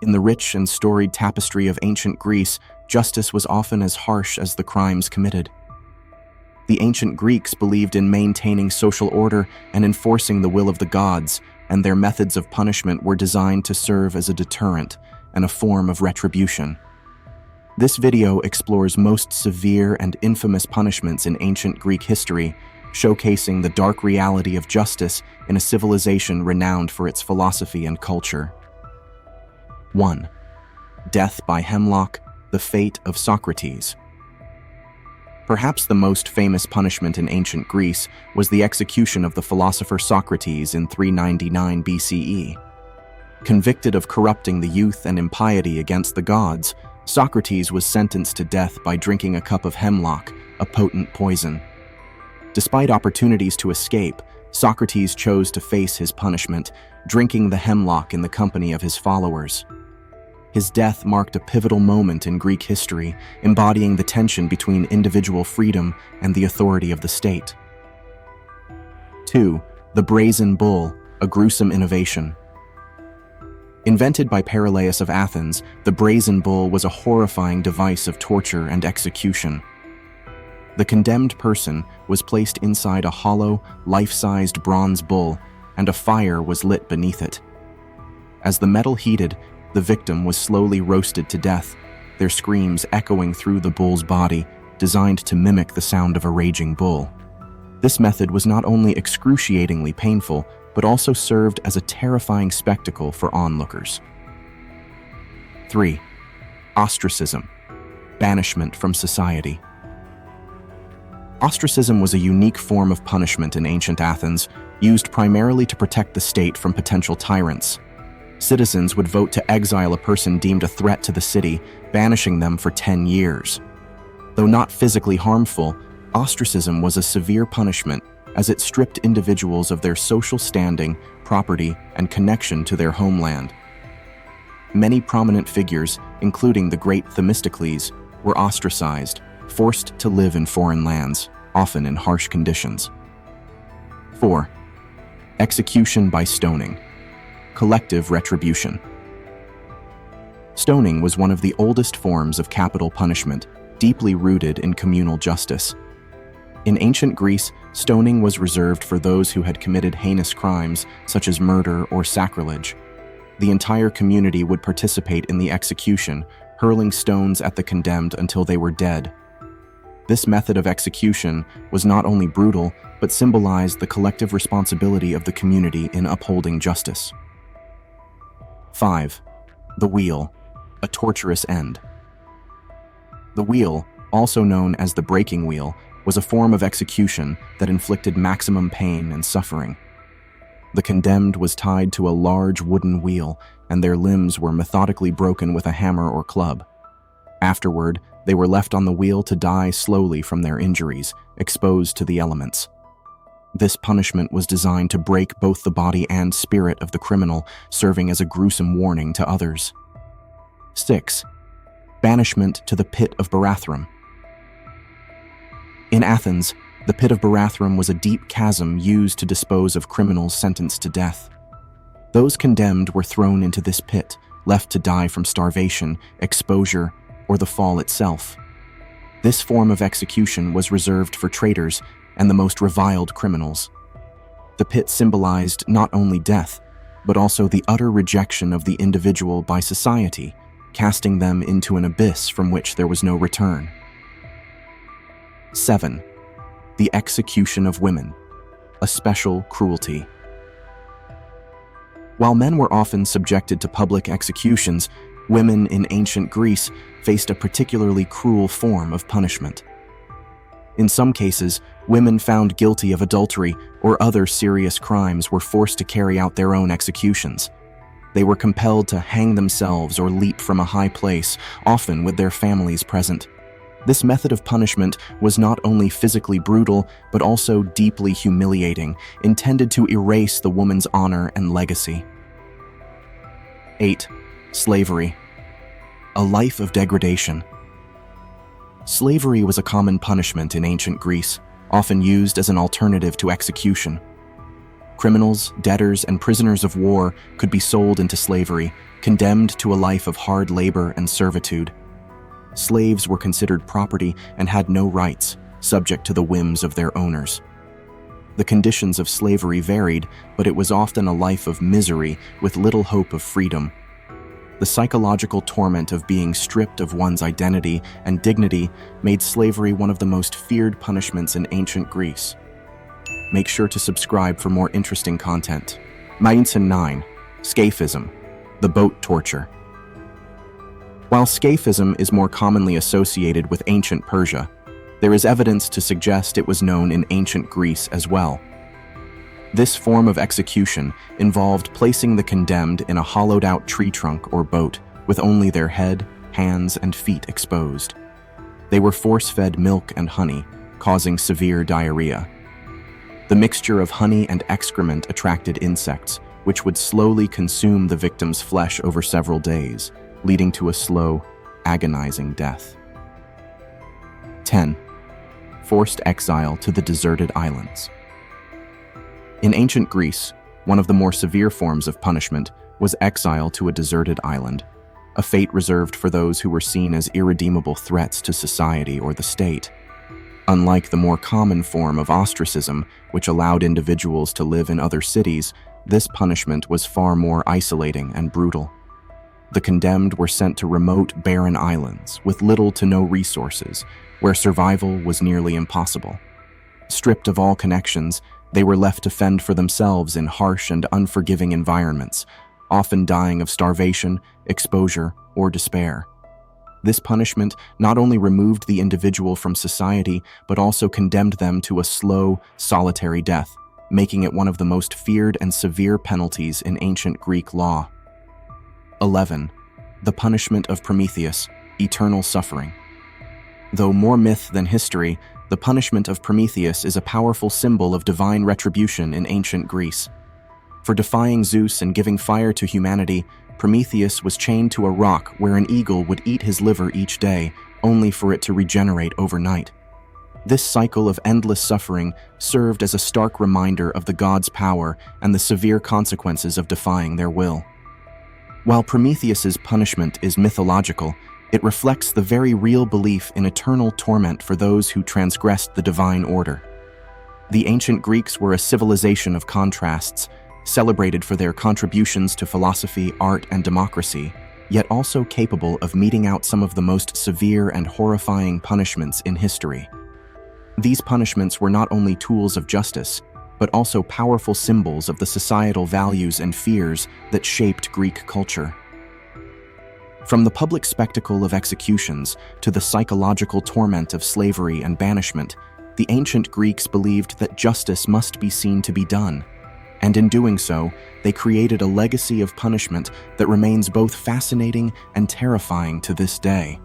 In the rich and storied tapestry of ancient Greece, justice was often as harsh as the crimes committed. The ancient Greeks believed in maintaining social order and enforcing the will of the gods, and their methods of punishment were designed to serve as a deterrent and a form of retribution. This video explores most severe and infamous punishments in ancient Greek history, showcasing the dark reality of justice in a civilization renowned for its philosophy and culture. 1. Death by Hemlock, the fate of Socrates. Perhaps the most famous punishment in ancient Greece was the execution of the philosopher Socrates in 399 BCE. Convicted of corrupting the youth and impiety against the gods, Socrates was sentenced to death by drinking a cup of hemlock, a potent poison. Despite opportunities to escape, Socrates chose to face his punishment, drinking the hemlock in the company of his followers. His death marked a pivotal moment in Greek history, embodying the tension between individual freedom and the authority of the state. 2. The Brazen Bull, a gruesome innovation. Invented by Pericles of Athens, the Brazen Bull was a horrifying device of torture and execution. The condemned person was placed inside a hollow, life-sized bronze bull, and a fire was lit beneath it. As the metal heated, the victim was slowly roasted to death, their screams echoing through the bull's body, designed to mimic the sound of a raging bull. This method was not only excruciatingly painful, but also served as a terrifying spectacle for onlookers. 3. Ostracism, banishment from society. Ostracism was a unique form of punishment in ancient Athens, used primarily to protect the state from potential tyrants. Citizens would vote to exile a person deemed a threat to the city, banishing them for 10 years. Though not physically harmful, ostracism was a severe punishment as it stripped individuals of their social standing, property, and connection to their homeland. Many prominent figures, including the great Themistocles, were ostracized, forced to live in foreign lands, often in harsh conditions. 4. Execution by stoning, collective retribution. Stoning was one of the oldest forms of capital punishment, deeply rooted in communal justice. In ancient Greece, stoning was reserved for those who had committed heinous crimes, such as murder or sacrilege. The entire community would participate in the execution, hurling stones at the condemned until they were dead. This method of execution was not only brutal, but symbolized the collective responsibility of the community in upholding justice. 5. The wheel, a torturous end. The wheel, also known as the breaking wheel, was a form of execution that inflicted maximum pain and suffering. The condemned was tied to a large wooden wheel, and their limbs were methodically broken with a hammer or club. Afterward, they were left on the wheel to die slowly from their injuries, exposed to the elements. This punishment was designed to break both the body and spirit of the criminal, serving as a gruesome warning to others. 6. Banishment to the pit of Barathrum. In Athens, the pit of Barathrum was a deep chasm used to dispose of criminals sentenced to death. Those condemned were thrown into this pit, left to die from starvation, exposure, or the fall itself. This form of execution was reserved for traitors and the most reviled criminals. The pit symbolized not only death, but also the utter rejection of the individual by society, casting them into an abyss from which there was no return. 7. The execution of women, a special cruelty. While men were often subjected to public executions, women in ancient Greece faced a particularly cruel form of punishment. In some cases, women found guilty of adultery or other serious crimes were forced to carry out their own executions. They were compelled to hang themselves or leap from a high place, often with their families present. This method of punishment was not only physically brutal, but also deeply humiliating, intended to erase the woman's honor and legacy. 8. Slavery, a life of degradation. Slavery was a common punishment in ancient Greece, often used as an alternative to execution. Criminals, debtors, and prisoners of war could be sold into slavery, condemned to a life of hard labor and servitude. Slaves were considered property and had no rights, subject to the whims of their owners. The conditions of slavery varied, but it was often a life of misery with little hope of freedom. The psychological torment of being stripped of one's identity and dignity made slavery one of the most feared punishments in ancient Greece. Make sure to subscribe for more interesting content. 9. Scaphism, the boat torture. While Scaphism is more commonly associated with ancient Persia, there is evidence to suggest it was known in ancient Greece as well. This form of execution involved placing the condemned in a hollowed-out tree trunk or boat with only their head, hands, and feet exposed. They were force-fed milk and honey, causing severe diarrhea. The mixture of honey and excrement attracted insects, which would slowly consume the victim's flesh over several days, leading to a slow, agonizing death. 10. Forced exile to the deserted islands. In ancient Greece, one of the more severe forms of punishment was exile to a deserted island, a fate reserved for those who were seen as irredeemable threats to society or the state. Unlike the more common form of ostracism, which allowed individuals to live in other cities, this punishment was far more isolating and brutal. The condemned were sent to remote, barren islands with little to no resources, where survival was nearly impossible. Stripped of all connections, they were left to fend for themselves in harsh and unforgiving environments, often dying of starvation, exposure, or despair. This punishment not only removed the individual from society, but also condemned them to a slow, solitary death, making it one of the most feared and severe penalties in ancient Greek law. 11. The punishment of Prometheus, eternal suffering. Though more myth than history, the punishment of Prometheus is a powerful symbol of divine retribution in ancient Greece. For defying Zeus and giving fire to humanity, Prometheus was chained to a rock where an eagle would eat his liver each day, only for it to regenerate overnight. This cycle of endless suffering served as a stark reminder of the gods' power and the severe consequences of defying their will. While Prometheus's punishment is mythological, it reflects the very real belief in eternal torment for those who transgressed the divine order. The ancient Greeks were a civilization of contrasts, celebrated for their contributions to philosophy, art, and democracy, yet also capable of meting out some of the most severe and horrifying punishments in history. These punishments were not only tools of justice, but also powerful symbols of the societal values and fears that shaped Greek culture. From the public spectacle of executions to the psychological torment of slavery and banishment, the ancient Greeks believed that justice must be seen to be done, and in doing so, they created a legacy of punishment that remains both fascinating and terrifying to this day.